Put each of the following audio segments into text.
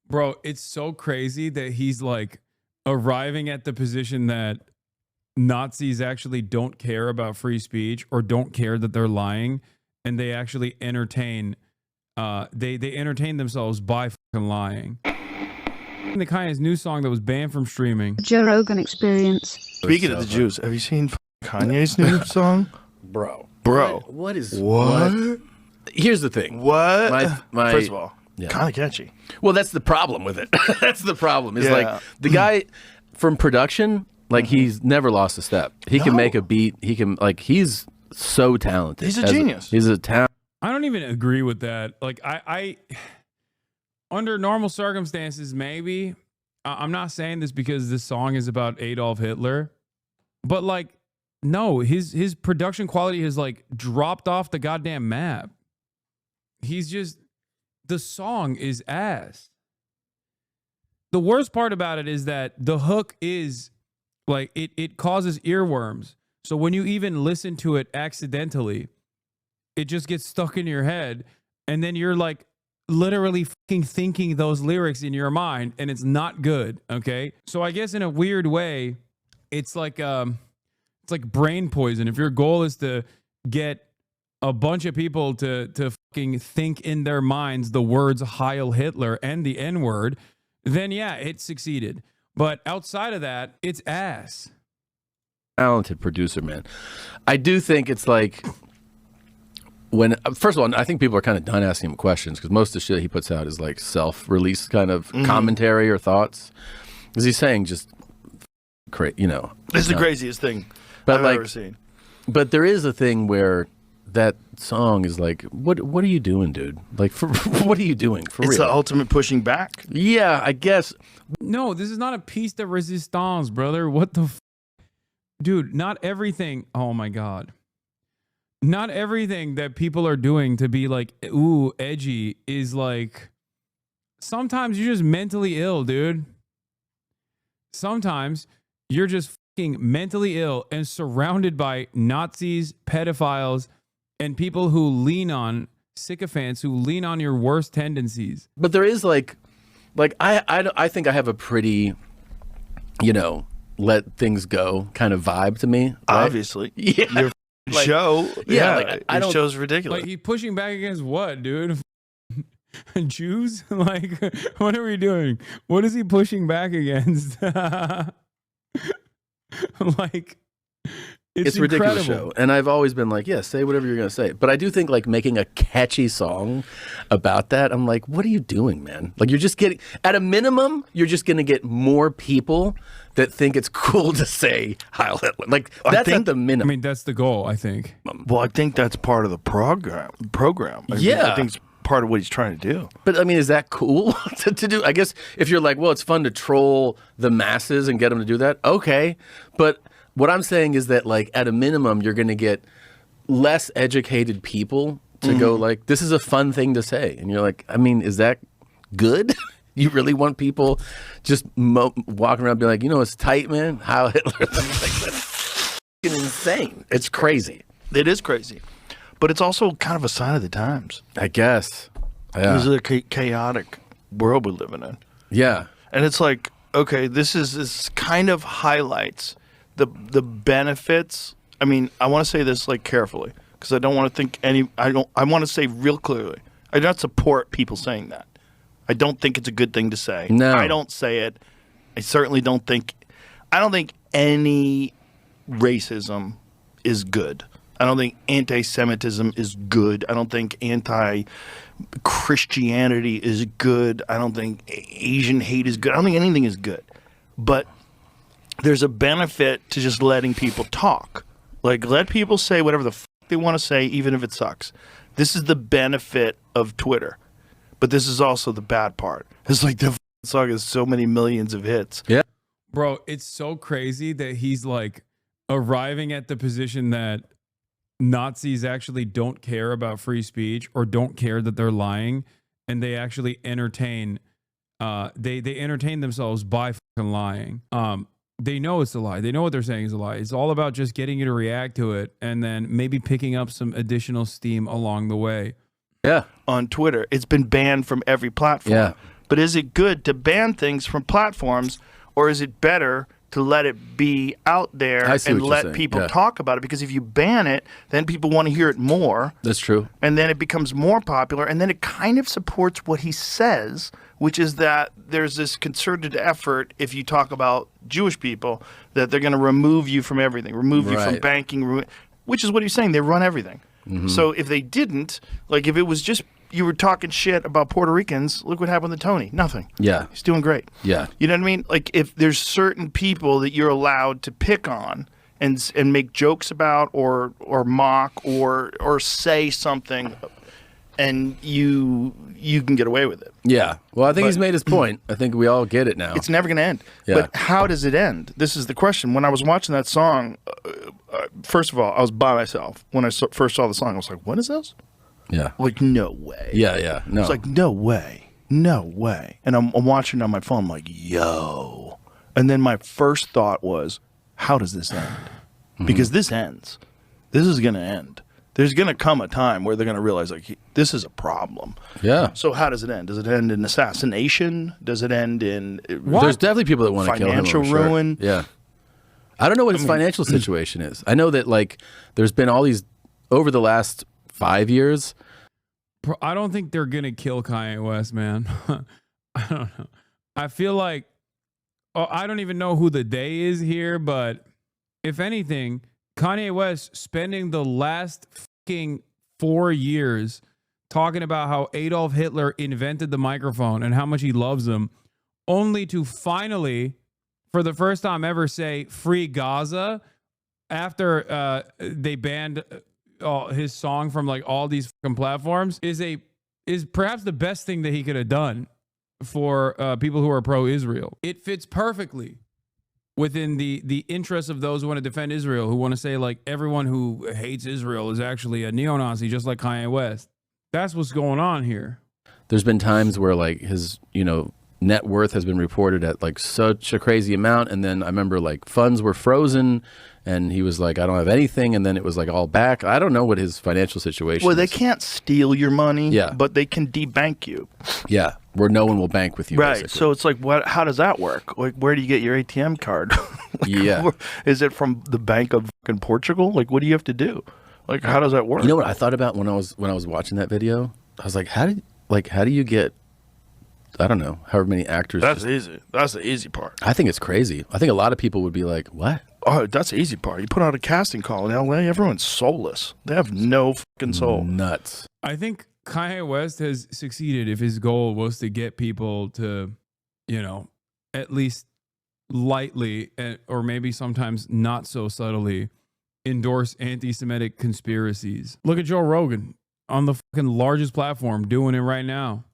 Bro, it's so crazy that he's like arriving at the position that Nazis actually don't care about free speech or don't care that they're lying, and they actually entertain they entertain themselves by fucking lying. The Kanye's new song that was banned from streaming. Joe Rogan experience. Speaking of the Jews, have you seen Kanye's new song? Bro. What? Here's the thing. What? My First of all, kind of catchy. Well, that's the problem with it. That's the problem. Is like the guy from production, like he's never lost a step. He can make a beat. He can he's so talented. He's a genius. He's a talent. I don't even agree with that. Like I under normal circumstances, maybe. I'm not saying this because this song is about Adolf Hitler, but like, no, his production quality has like dropped off the goddamn map. He's just, the song is ass. The worst part about it is that the hook is like, it causes earworms. So when you even listen to it accidentally, it just gets stuck in your head. And then you're like literally fucking thinking those lyrics in your mind, and it's not good. Okay. So I guess in a weird way, it's like brain poison. If your goal is to get a bunch of people to fucking think in their minds the words Heil Hitler and the N-word, then yeah, it succeeded. But outside of that, it's ass. Talented producer, man. I do think it's like when, first of all, I think people are kind of done asking him questions because most of the shit he puts out is like self-release kind of commentary or thoughts. Because he's saying just, this is the craziest thing I've ever seen. But there is a thing where that song is like, what are you doing, dude? Like, what are you doing for real? It's the ultimate pushing back. Yeah, I guess. No, this is not a piece de resistance, brother. What the dude, not everything. Oh my God. Not everything that people are doing to be like, ooh, edgy is like, sometimes you're just mentally ill, dude. Sometimes you're just fucking mentally ill and surrounded by Nazis, pedophiles, and people who lean on sycophants, who lean on your worst tendencies. But there is like I think I have a pretty, let things go kind of vibe to me. Right? Obviously. Yeah. Your show. Yeah. I don't. Show's ridiculous. Like, he's pushing back against what, dude? Jews? Like, what are we doing? What is he pushing back against? Like, it's a ridiculous show. And I've always been like, yeah, say whatever you're going to say. But I do think like making a catchy song about that, I'm like, what are you doing, man? Like, you're just getting, at a minimum, you're just going to get more people that think it's cool to say Heil Hitler. Like, that's at the minimum. I mean, that's the goal, I think. Well, I think that's part of the program. I think it's part of what he's trying to do. But I mean, is that cool to do? I guess if you're like, well, it's fun to troll the masses and get them to do that. Okay. But what I'm saying is that, like, at a minimum, you're going to get less educated people to go like, this is a fun thing to say. And you're like, I mean, is that good? You really want people just walking around being like, it's tight, man? Heil Hitler. Like, that's insane. It's crazy. It is crazy. But it's also kind of a sign of the times. I guess. Yeah. This is a chaotic world we're living in. Yeah. And it's like, okay, this kind of highlights the benefits. I mean, I want to say this like carefully because I don't want to think I want to say real clearly. I don't support people saying that. I don't think it's a good thing to say. No. I don't say it. I certainly don't think any racism is good. I don't think anti-Semitism is good. I don't think anti-Christianity is good. I don't think Asian hate is good. I don't think anything is good. But there's a benefit to just letting people talk. Like, let people say whatever the they want to say, even if it sucks. This is the benefit of Twitter. But this is also the bad part. It's like the song has so many millions of hits. Yeah. Bro, it's so crazy that he's like arriving at the position that Nazis actually don't care about free speech or don't care that they're lying, and they actually entertain they entertain themselves by fucking lying. They know it's a lie. They know what they're saying is a lie. It's all about just getting you to react to it and then maybe picking up some additional steam along the way. Yeah. On Twitter. It's been banned from every platform. Yeah. But is it good to ban things from platforms, or is it better to let it be out there and let people talk about it? Because if you ban it, then people want to hear it more. That's true. And then it becomes more popular, and then it kind of supports what he says, which is that there's this concerted effort, if you talk about Jewish people, that they're going to remove you from everything, remove you from banking, which is what he's saying. They run everything. So if they didn't, like if it was just you were talking shit about Puerto Ricans, look what happened to Tony. Nothing. Yeah. He's doing great. Yeah. You know what I mean? Like if there's certain people that you're allowed to pick on and make jokes about or mock or say something, and you can get away with it. Yeah. Well, I think he's made his point. I think we all get it now. It's never going to end. Yeah. But how does it end? This is the question. When I was watching that song, first of all, I was by myself. When I first saw the song, I was like, what is this? Yeah. Like, no way. Yeah. No. It's like, no way. No way. And I'm watching it on my phone. I'm like, yo. And then my first thought was, how does this end? Because this ends. This is going to end. There's going to come a time where they're going to realize, like, this is a problem. Yeah. So how does it end? Does it end in assassination? Does it end in There's definitely people that want to kill him. Financial ruin? Yeah. I don't know what his financial situation is. I know that, like, there's been all these over the last 5 years. I don't think they're gonna kill Kanye West, man. I don't know. I feel like I don't even know who the day is here, but if anything, Kanye West spending the last fucking 4 years talking about how Adolf Hitler invented the microphone and how much he loves him, only to finally, for the first time ever, say free Gaza after they banned his song from like all these fucking platforms is perhaps the best thing that he could have done for people who are pro-Israel. It fits perfectly within the interests of those who want to defend Israel, who want to say like everyone who hates Israel is actually a neo-Nazi, just like Kanye West. That's what's going on here. There's been times where like his, net worth has been reported at like such a crazy amount, and then I remember like funds were frozen and he was like, I don't have anything, and then it was like all back. I don't know what his financial situation Well, they is. can't steal your money, Yeah. but they can debank you. Yeah, where no one will bank with you. Right. Basically. So it's like, how does that work? Like, where do you get your ATM card? Yeah. Is it from the Bank of fucking Portugal? Like, what do you have to do? Like, how does that work? You know what I thought about when I was watching that video? I was like, how do you get, I don't know, however many actors? That's easy. That's the easy part. I think it's crazy. I think a lot of people would be like, what? Oh, that's the easy part. You put out a casting call in LA, everyone's soulless. They have no fucking soul. Nuts. I think Kanye West has succeeded if his goal was to get people to, at least lightly or maybe sometimes not so subtly endorse anti-Semitic conspiracies. Look at Joe Rogan on the fucking largest platform doing it right now.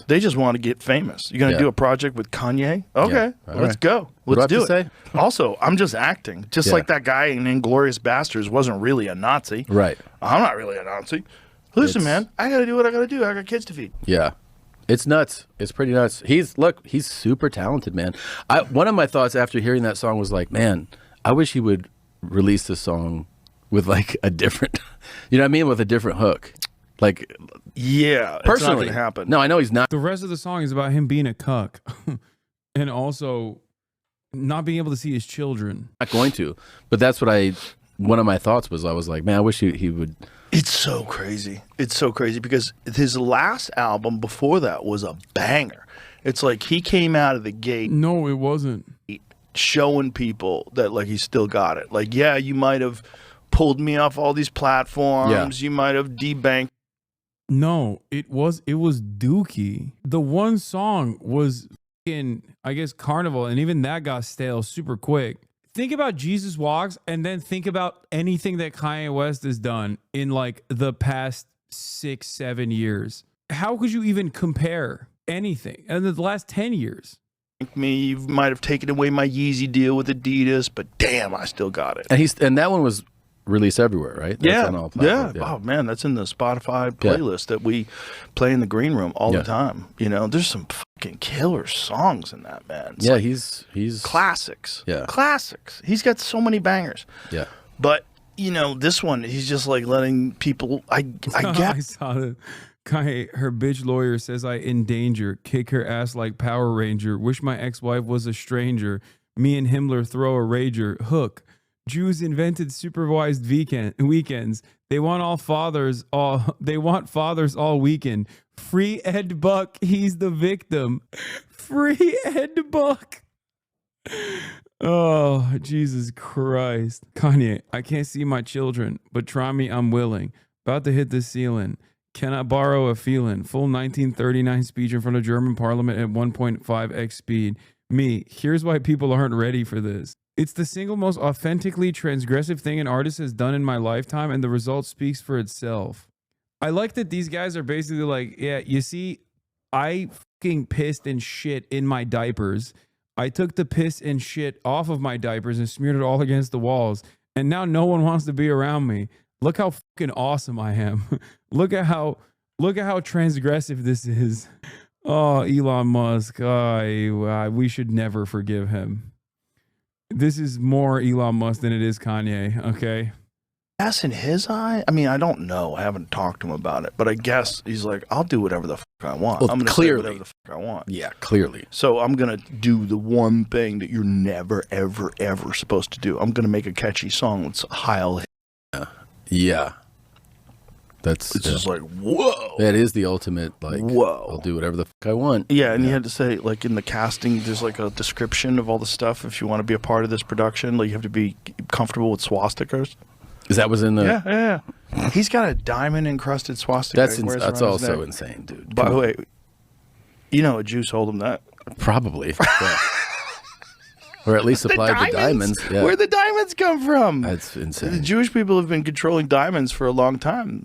They just want to get famous. You're going to do a project with Kanye? Okay, let's right. go. Let's do it. Say? Also, I'm just acting. Just like that guy in Inglourious Basterds wasn't really a Nazi. Right. I'm not really a Nazi. Listen, man, I got to do what I got to do. I got kids to feed. Yeah. It's nuts. It's pretty nuts. He's super talented, man. One of my thoughts after hearing that song was like, man, I wish he would release this song with like a different, with a different hook. Like, yeah, personally, it's not going to happen. No, I know he's not. The rest of the song is about him being a cuck and also not being able to see his children. Not going to, but that's what one of my thoughts was. I was like, man, I wish he would. It's so crazy. It's so crazy because his last album before that was a banger. It's like he came out of the gate. No, it wasn't. Showing people that like he still got it. Like, yeah, you might have pulled me off all these platforms. You might have debanked. No, it was Dookie. The one song was in, I guess, Carnival, and even that got stale super quick. Think about Jesus Walks, and then think about anything that Kanye West has done in like the past 6-7 years. How could you even compare anything in the last 10 years? You might have taken away my Yeezy deal with Adidas, but damn, I still got it. And that one was released everywhere, right? That's on all platforms. Oh man, that's in the Spotify playlist that we play in the green room all the time. There's some fucking killer songs in that, man. It's he's classics. Yeah, classics. He's got so many bangers. Yeah, but this one, he's just like letting people. I get. I saw that Kanye, her bitch lawyer says I in danger. Kick her ass like Power Ranger. Wish my ex-wife was a stranger. Me and Himmler throw a rager. Hook. Jews invented supervised weekends. They want fathers all weekend. Free Ed Buck, he's the victim. Free Ed Buck. Oh, Jesus Christ. Kanye, I can't see my children, but try me, I'm willing. About to hit the ceiling. Can I borrow a feeling? Full 1939 speech in front of German parliament at 1.5x speed. Me, here's why people aren't ready for this. It's the single most authentically transgressive thing an artist has done in my lifetime, and the result speaks for itself. I like that these guys are basically like, yeah, you see, I fucking pissed and shit in my diapers. I took the piss and shit off of my diapers and smeared it all against the walls, and now no one wants to be around me. Look how fucking awesome I am. Look at how transgressive this is. Oh, Elon Musk. We should never forgive him. This is more Elon Musk than it is Kanye, okay? That's in his eye? I mean, I don't know. I haven't talked to him about it. But I guess he's like, I'll do whatever the fuck I want. Well, I'm going to say whatever the fuck I want. Yeah, clearly. So I'm going to do the one thing that you're never, ever, ever supposed to do. I'm going to make a catchy song with Heil. Yeah. It's just like, whoa. That is the ultimate, like, whoa. I'll do whatever the fuck I want. Yeah, and you had to say, like, in the casting, there's like a description of all the stuff. If you want to be a part of this production, like, you have to be comfortable with swastikas. Is that was in the... Yeah. He's got a diamond-encrusted swastika. That's also insane, dude. By the way, you know a Jew sold him that. Probably. Yeah. Or at least supplied the diamonds. Yeah. Where'd the diamonds come from? That's insane. The Jewish people have been controlling diamonds for a long time.